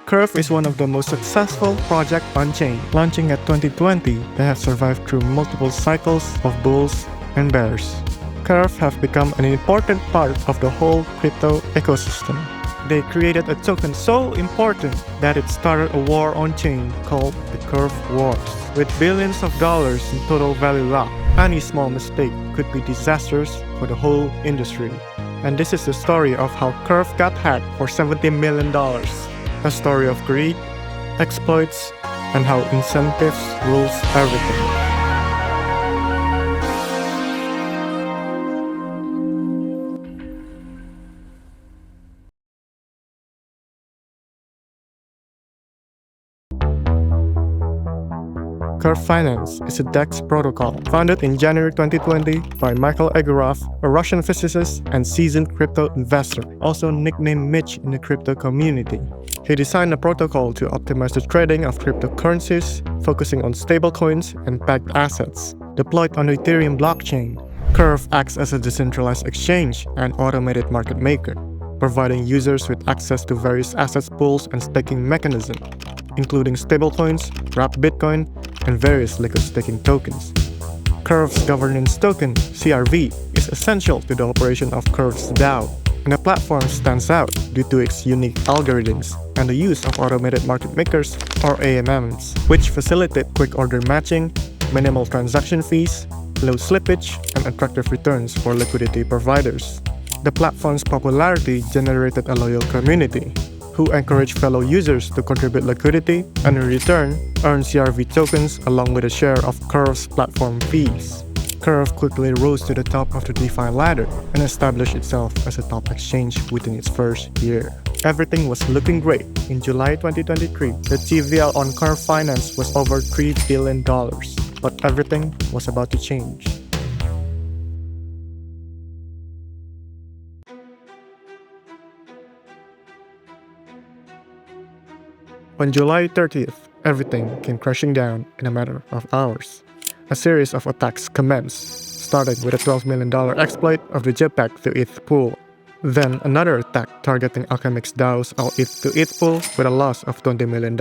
Curve is one of the most successful projects on-chain. Launching at 2020, they have survived through multiple cycles of bulls and bears. Curve have become an important part of the whole crypto ecosystem. They created a token so important that it started a war on-chain called the Curve Wars. With billions of dollars in total value locked, any small mistake could be disastrous for the whole industry. And this is the story of how Curve got hacked for $70 million. A story of greed, exploits, and how incentives rules everything. Curve Finance is a DEX protocol founded in January 2020 by Michael Egorov, a Russian physicist and seasoned crypto investor, also nicknamed Mitch in the crypto community. He designed a protocol to optimize the trading of cryptocurrencies, focusing on stablecoins and pegged assets. Deployed on the Ethereum blockchain, Curve acts as a decentralized exchange and automated market maker, providing users with access to various assets pools and staking mechanisms, including stablecoins, wrapped Bitcoin, and various liquid staking tokens. Curve's governance token, CRV, is essential to the operation of Curve's DAO, and the platform stands out due to its unique algorithms and the use of automated market makers, or AMMs, which facilitate quick order matching, minimal transaction fees, low slippage, and attractive returns for liquidity providers. The platform's popularity generated a loyal community, who encourage fellow users to contribute liquidity and in return earn CRV tokens along with a share of Curve's platform fees. Curve quickly rose to the top of the DeFi ladder and established itself as a top exchange within its first year. Everything was looking great. In July 2023, the TVL on Curve Finance was over $3 billion, but everything was about to change. On July 30th, everything came crashing down in a matter of hours. A series of attacks commenced, starting with a $12 million exploit of the JPEG to ETH pool. Then another attack targeting Alchemix DAO's All-ETH to ETH pool with a loss of $20 million.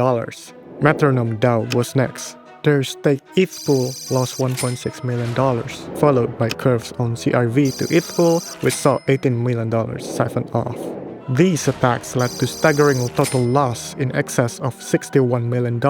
Metronome DAO was next. Their stake ETH pool lost $1.6 million, followed by Curve's own CRV to ETH pool, which saw $18 million siphoned off. These attacks led to staggering total loss in excess of $61 million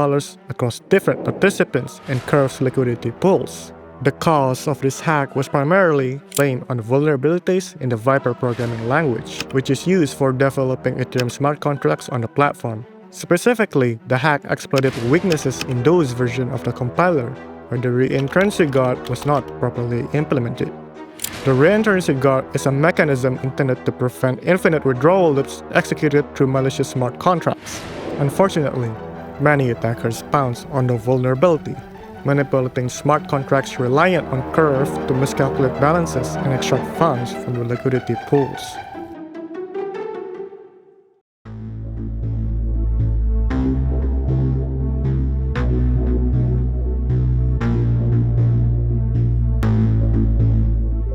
across different participants in Curve's liquidity pools. The cause of this hack was primarily blamed on vulnerabilities in the Viper programming language, which is used for developing Ethereum smart contracts on the platform. Specifically, the hack exploited weaknesses in those versions of the compiler where the reentrancy guard was not properly implemented. The reentrancy guard is a mechanism intended to prevent infinite withdrawal loops executed through malicious smart contracts. Unfortunately, many attackers pounced on the vulnerability, manipulating smart contracts reliant on Curve to miscalculate balances and extract funds from the liquidity pools.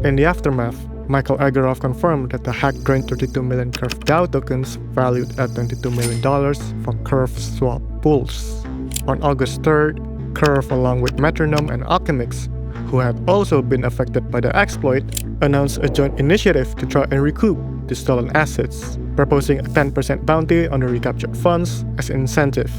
In the aftermath, Michael Egorov confirmed that the hack drained 32 million Curve DAO tokens valued at $22 million from Curve swap pools. On August 3rd, Curve, along with Metronome and Alchemix, who had also been affected by the exploit, announced a joint initiative to try and recoup the stolen assets, proposing a 10% bounty on the recaptured funds as an incentive.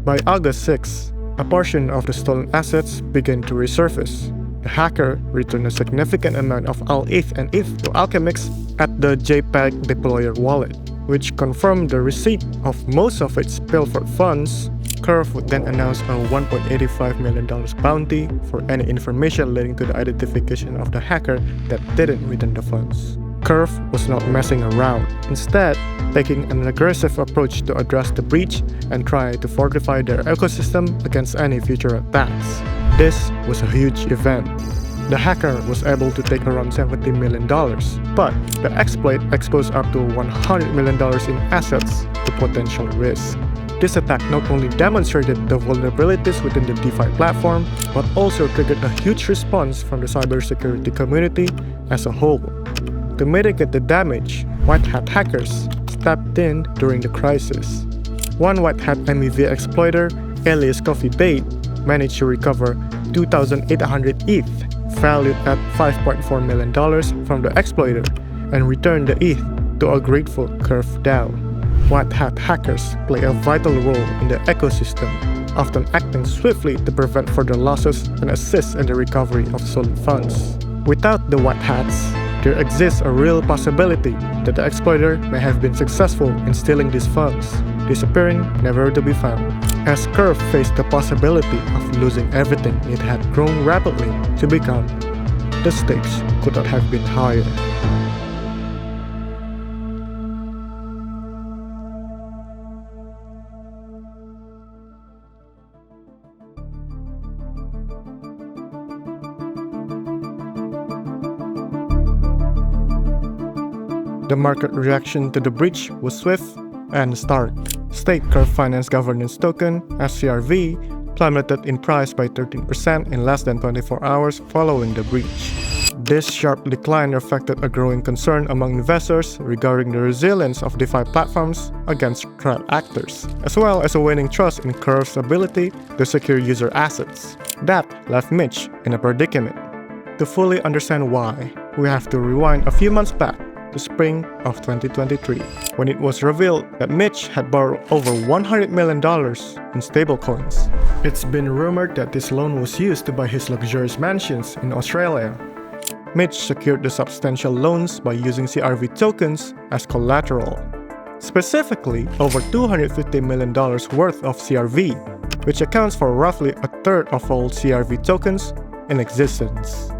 By August 6th, a portion of the stolen assets began to resurface. The hacker returned a significant amount of All-ETH and ETH to Alchemix at the JPEG deployer wallet, which confirmed the receipt of most of its pilfered funds. Curve would then announce a $1.85 million bounty for any information leading to the identification of the hacker that didn't return the funds. Curve was not messing around, instead taking an aggressive approach to address the breach and try to fortify their ecosystem against any future attacks. This was a huge event. The hacker was able to take around $70 million, but the exploit exposed up to $100 million in assets to potential risk. This attack not only demonstrated the vulnerabilities within the DeFi platform, but also triggered a huge response from the cybersecurity community as a whole. To mitigate the damage, white hat hackers stepped in during the crisis. One white-hat MEV exploiter, alias Coffee Bait, managed to recover 2,800 ETH, valued at $5.4 million from the exploiter, and returned the ETH to a grateful Curve DAO. White-hat hackers play a vital role in the ecosystem, often acting swiftly to prevent further losses and assist in the recovery of stolen funds. Without the white hats, there exists a real possibility that the exploiter may have been successful in stealing these funds, disappearing never to be found. As Curve faced the possibility of losing everything it had grown rapidly to become, the stakes could not have been higher. The market reaction to the breach was swift and stark. State Curve Finance Governance Token, SCRV, plummeted in price by 13% in less than 24 hours following the breach. This sharp decline reflected a growing concern among investors regarding the resilience of DeFi platforms against threat actors, as well as a waning trust in Curve's ability to secure user assets. That left Mitch in a predicament. To fully understand why, we have to rewind a few months back to spring of 2023, when it was revealed that Mitch had borrowed over $100 million in stablecoins. It's been rumored that this loan was used to buy his luxurious mansions in Australia. Mitch secured the substantial loans by using CRV tokens as collateral. Specifically, over $250 million worth of CRV, which accounts for roughly a third of all CRV tokens in existence.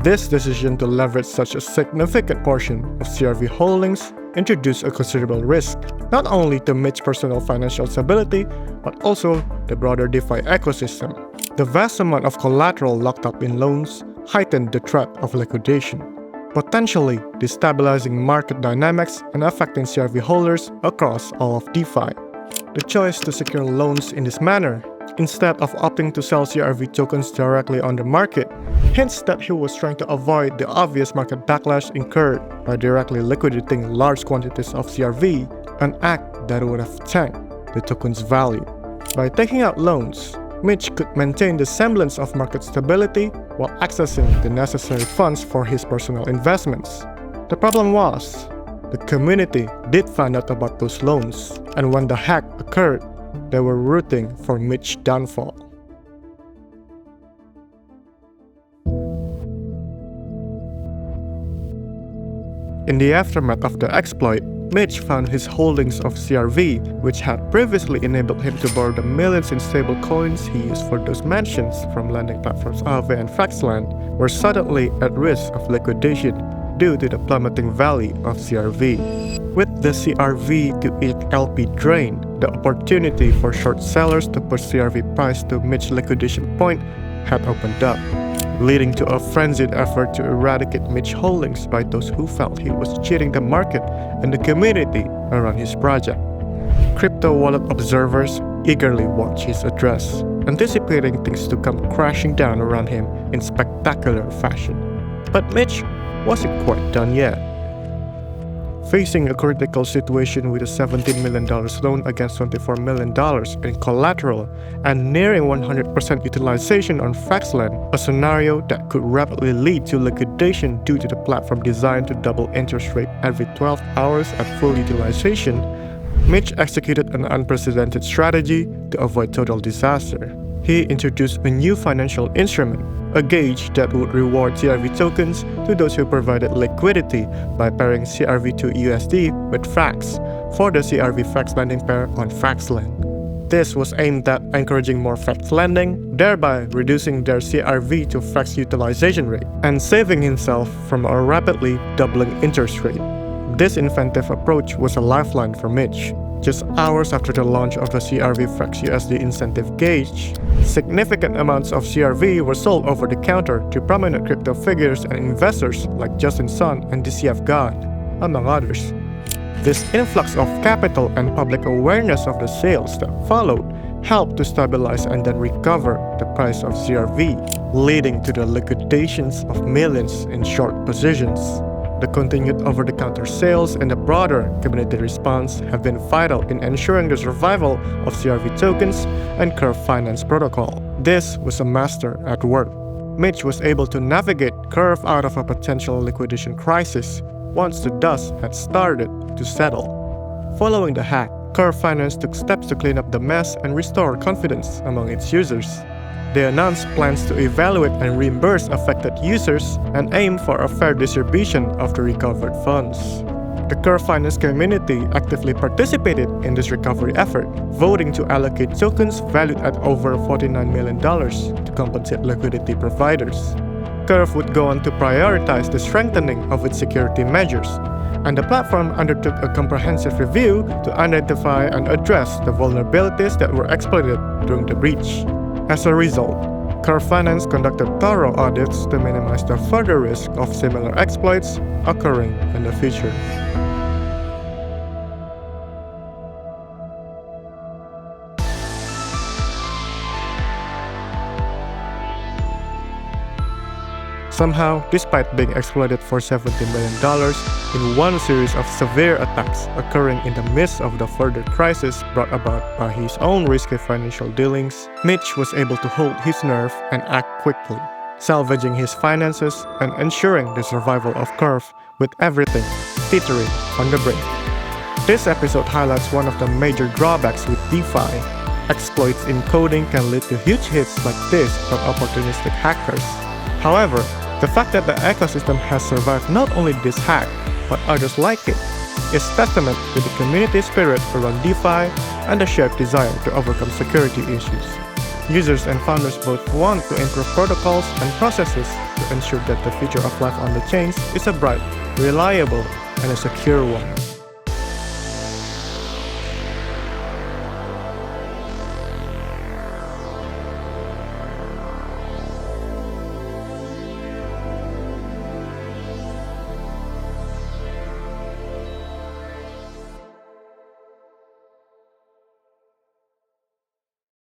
This decision to leverage such a significant portion of CRV holdings introduced a considerable risk, not only to Mitch's personal financial stability, but also the broader DeFi ecosystem. The vast amount of collateral locked up in loans heightened the threat of liquidation, potentially destabilizing market dynamics and affecting CRV holders across all of DeFi. The choice to secure loans in this manner, instead of opting to sell CRV tokens directly on the market, hints that he was trying to avoid the obvious market backlash incurred by directly liquidating large quantities of CRV, an act that would have tanked the token's value. By taking out loans, Mitch could maintain the semblance of market stability while accessing the necessary funds for his personal investments. The problem was, the community did find out about those loans, and when the hack occurred, they were rooting for Mitch's downfall. In the aftermath of the exploit, Mitch found his holdings of CRV, which had previously enabled him to borrow the millions in stablecoins he used for those mansions from lending platforms Aave and Fraxland, were suddenly at risk of liquidation due to the plummeting value of CRV. With the CRV to each LP drained, the opportunity for short sellers to push CRV price to Mitch's liquidation point had opened up, leading to a frenzied effort to eradicate Mitch holdings by those who felt he was cheating the market and the community around his project. Crypto wallet observers eagerly watched his address, anticipating things to come crashing down around him in spectacular fashion. But Mitch wasn't quite done yet. Facing a critical situation with a $17 million loan against $24 million in collateral and nearing 100% utilization on Fraxland, a scenario that could rapidly lead to liquidation due to the platform designed to double interest rate every 12 hours at full utilization, Mitch executed an unprecedented strategy to avoid total disaster. He introduced a new financial instrument, a gauge that would reward CRV tokens to those who provided liquidity by pairing CRV to USD with Frax for the CRV Frax lending pair on Fraxland. This was aimed at encouraging more Frax lending, thereby reducing their CRV to Frax utilization rate and saving himself from a rapidly doubling interest rate. This inventive approach was a lifeline for Mitch. Just hours after the launch of the CRV Frax USD incentive gauge, significant amounts of CRV were sold over the counter to prominent crypto figures and investors like Justin Sun and DCF God, among others. This influx of capital and public awareness of the sales that followed helped to stabilize and then recover the price of CRV, leading to the liquidations of millions in short positions. The continued over-the-counter sales and the broader community response have been vital in ensuring the survival of CRV tokens and Curve Finance protocol. This was a master at work. Mitch was able to navigate Curve out of a potential liquidation crisis once the dust had started to settle. Following the hack, Curve Finance took steps to clean up the mess and restore confidence among its users. They announced plans to evaluate and reimburse affected users and aim for a fair distribution of the recovered funds. The Curve Finance community actively participated in this recovery effort, voting to allocate tokens valued at over $49 million to compensate liquidity providers. Curve would go on to prioritize the strengthening of its security measures, and the platform undertook a comprehensive review to identify and address the vulnerabilities that were exploited during the breach. As a result, Curve Finance conducted thorough audits to minimize the further risk of similar exploits occurring in the future. Somehow, despite being exploited for $70 million in one series of severe attacks occurring in the midst of the further crisis brought about by his own risky financial dealings, Mitch was able to hold his nerve and act quickly, salvaging his finances and ensuring the survival of Curve with everything teetering on the brink. This episode highlights one of the major drawbacks with DeFi. Exploits in coding can lead to huge hits like this from opportunistic hackers. However, the fact that the ecosystem has survived not only this hack, but others like it, is testament to the community spirit around DeFi and the shared desire to overcome security issues. Users and founders both want to improve protocols and processes to ensure that the future of life on the chains is a bright, reliable, and a secure one.